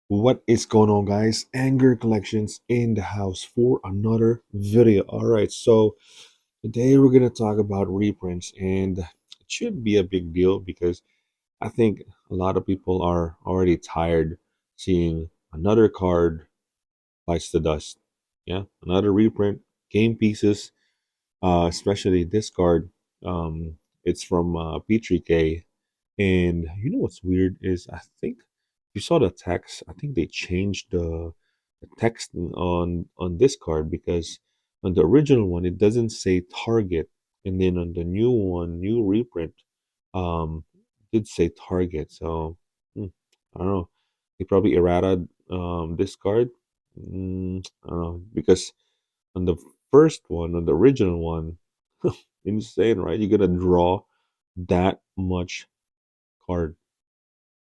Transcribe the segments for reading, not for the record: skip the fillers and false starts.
What is going on, guys? Anger Collections in the house for another video. All right, so today we're gonna talk about reprints, and it should be a big deal because I think a lot of people are already tired seeing another card bites the dust. Yeah, another reprint, game pieces, especially this card. It's from P3K, and you know what's weird is I think you saw the text. I think they changed the text on this card because on the original one it doesn't say target, and then on the new one, new reprint, it did say target. So I don't know. They probably errata this card. I don't know because on the first one, on the original one, insane, right? You're gonna draw that much card,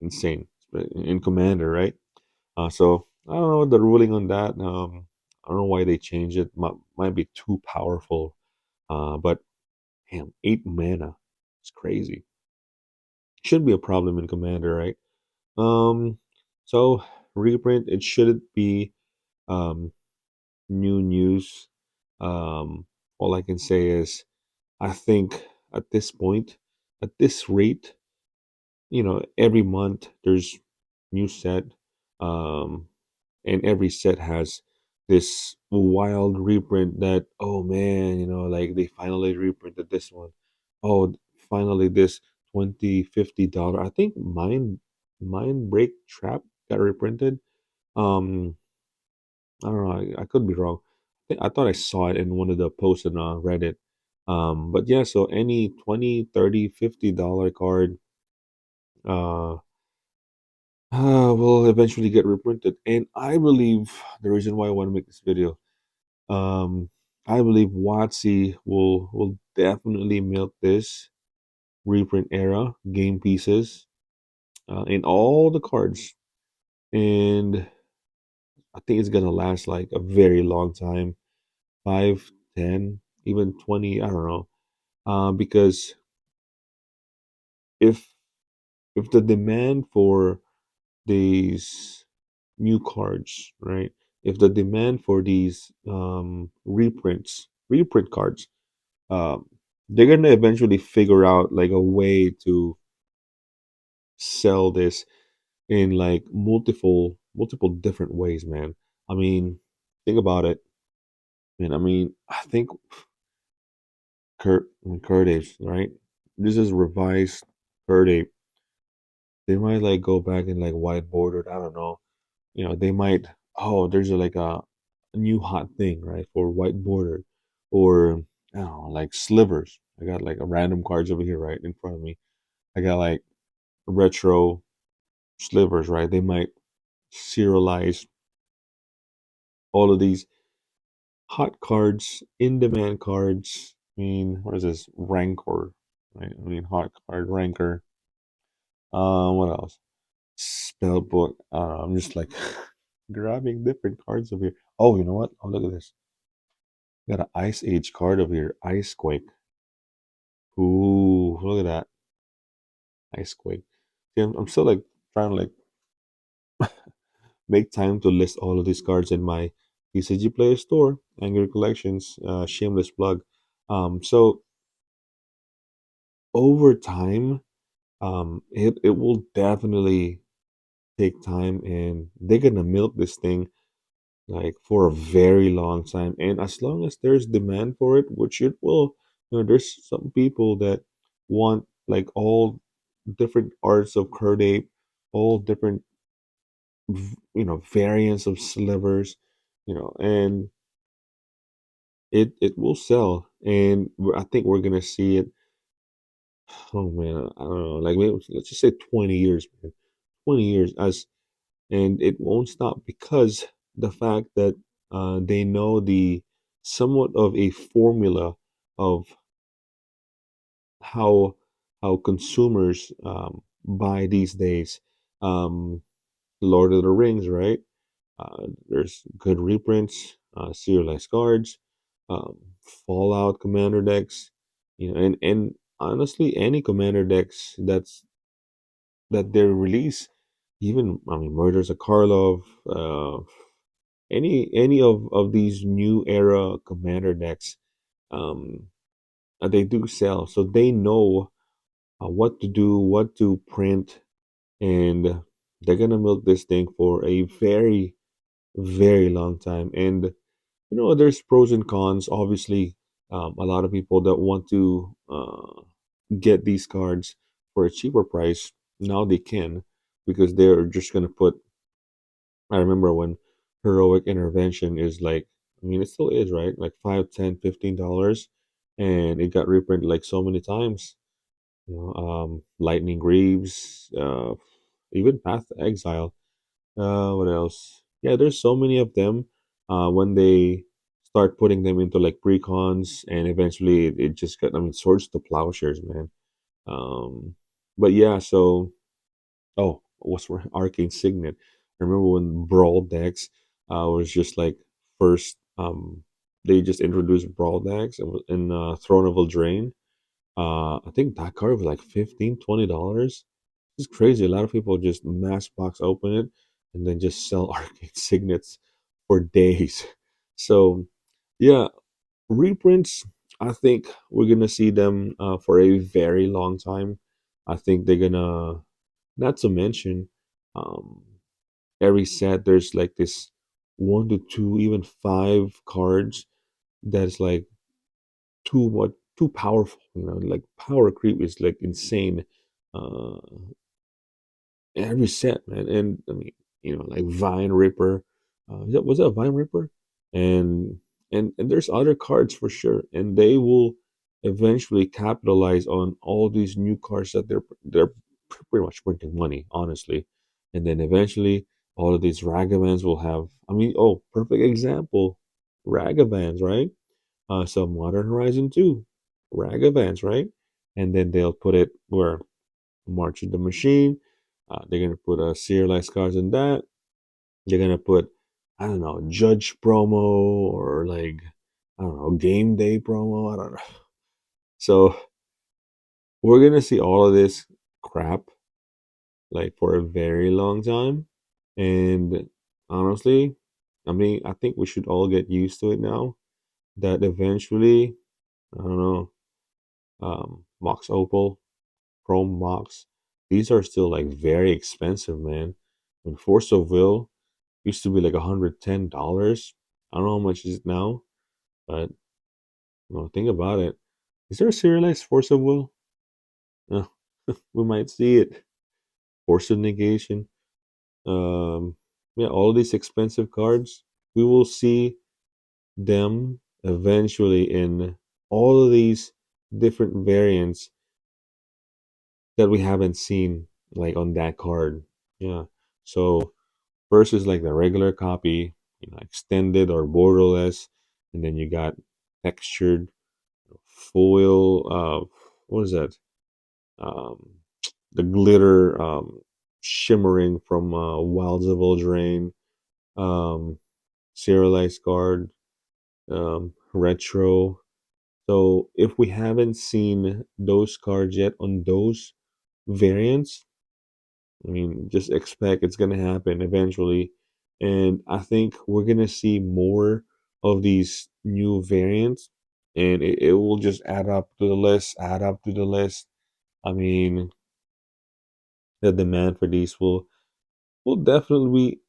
insane in Commander, right? So I don't know the ruling on that. I don't know why they changed it. Might be too powerful. But damn, 8 mana, it's crazy. Should be a problem in Commander, right? Um, so reprint it shouldn't be um new news. All I can say is I think at this point, at this rate, every month there's new set, um, and every set has this wild reprint that, oh man, like they finally reprinted this one. Oh, finally this 20 $50. I think Mind Break Trap got reprinted. Um, I don't know. I could be wrong. I thought I saw it in one of the posts on Reddit. But yeah, so any 20, 30, $50 card uh, will eventually get reprinted. And I believe the reason why I want to make this video, um, I believe Wotc will definitely milk this reprint era game pieces in all the cards, and I think it's gonna last like a very long time, 5, 10, even 20. I don't know, because if if the demand for these new cards, right? If the demand for these reprint cards, um, they're gonna eventually figure out like a way to sell this in like multiple different ways, man. I mean, think about it, man. I mean, I think Kurt Apes, right? This is revised Kurt Ape. They might like go back and like white bordered. I don't know. They might. Oh, there's like a new hot thing, right? For white border, or I don't know, like slivers. I got like a random cards over here, right in front of me. I got like retro slivers, right? They might serialize all of these hot cards, in demand cards. I mean, what is this? Rancor, right? I mean, hot card Rancor. What else? Spellbook. I'm just like grabbing different cards over here. Oh, you know what? Oh, look at this. Got an Ice Age card over here. Icequake. Ooh, look at that. Icequake. See, I'm still like trying to like make time to list all of these cards in my Tcgplayer store. Anger Collections. Shameless plug. So over time, it will definitely take time, and they're gonna milk this thing like for a very long time. And as long as there's demand for it, which it will, there's some people that want like all different arts of Kurt Ape, all different variants of slivers, and it will sell. And I think we're gonna see it. Oh man, I don't know, like maybe let's just say 20 years, man. 20 years as and it won't stop because the fact that they know the somewhat of a formula of how consumers buy these days. Um, Lord of the Rings, right? There's good reprints, serialized cards, um, Fallout commander decks, and honestly, any commander decks that they release, even I mean Murders of Karlov, any of these new era commander decks, um, they do sell, so they know what to do, what to print, and they're gonna milk this thing for a very very long time. And there's pros and cons. Obviously, a lot of people that want to get these cards for a cheaper price now they can, because they're just gonna put. I remember when heroic intervention is like, I mean, it still is, right? Like 5, 10, $15, and it got reprinted like so many times. Lightning Greaves, even Path to Exile. What else? Yeah, there's so many of them. When they start putting them into like precons, and eventually it just got, I mean, Swords to Plowshares, man. Um, but yeah, so what's Arcane Signet? I remember when Brawl decks was just like first. They just introduced Brawl decks in Throne of Eldraine. I think that card was like $15, $20. It's crazy. A lot of people just mass box open it and then just sell Arcane Signets for days. So yeah, reprints. I think we're gonna see them for a very long time. I think they're gonna. Not to mention, um, every set there's like this one to two, even five cards that's like too powerful. Like power creep is like insane. Uh, every set, man. And I mean, like Vine Ripper. Was that Vine Ripper? And and there's other cards for sure, and they will eventually capitalize on all these new cards that they're pretty much printing money, honestly. And then eventually, all of these Ragavans will have. I mean, oh, perfect example, Ragavans, right? So Modern Horizon 2, Ragavans, right? And then they'll put it where March of the Machine. They're gonna put serialized cards in that. They're gonna put, I don't know, Judge promo, or like, I don't know, Game Day promo. I don't know. So we're gonna see all of this crap like for a very long time. And honestly, I mean, I think we should all get used to it now. That eventually, I don't know, Mox Opal, Chrome Mox, these are still like very expensive, man. When Force of Will used to be like $110. I don't know how much is it now, but think about it. Is there a serialized Force of Will? Uh, we might see it. Force of Negation. Um, yeah, all these expensive cards, we will see them eventually in all of these different variants that we haven't seen like on that card. Yeah. So first is like the regular copy, extended or borderless, and then you got textured foil. What is that? Um, the glitter shimmering from Wilds of Eldraine, um, serialized card, retro. So if we haven't seen those cards yet on those variants, I mean, just expect it's gonna happen eventually, and I think we're gonna see more of these new variants, and it will just add up to the list, add up to the list. I mean, the demand for these will definitely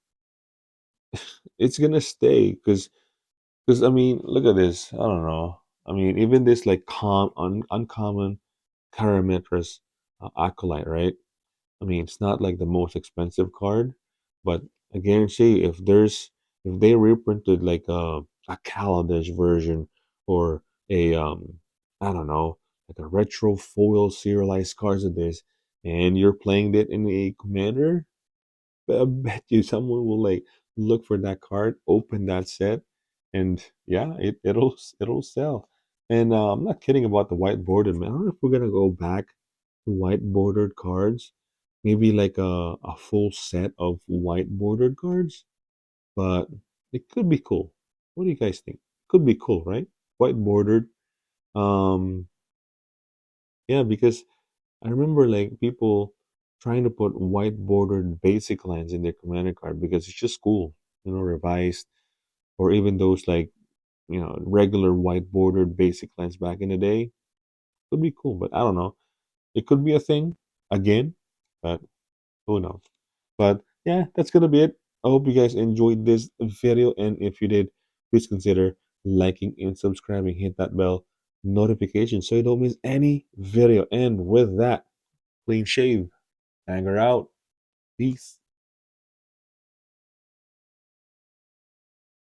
it's gonna stay, because I mean, look at this. I don't know. I mean, even this like uncommon Caramitras acolyte, right? I mean, it's not like the most expensive card, but I guarantee if they reprinted like a Kaladesh version, or a I don't know, like a retro foil serialized cards of this, and you're playing it in a commander, I bet you someone will like look for that card, open that set, and yeah, it'll sell. And I'm not kidding about the white bordered, man. I don't know if we're gonna go back to white bordered cards, maybe like a full set of white bordered cards, but it could be cool. What do you guys think? Could be cool, right? White bordered. Um, yeah, because I remember like people trying to put white bordered basic lines in their commander card because it's just cool, revised, or even those like regular white bordered basic lines back in the day would be cool. But I don't know. It could be a thing again, but who knows? But yeah, that's gonna be it. I hope you guys enjoyed this video, and if you did, please consider liking and subscribing. Hit that bell notification so you don't miss any video. And with that, clean shave, anger out, peace.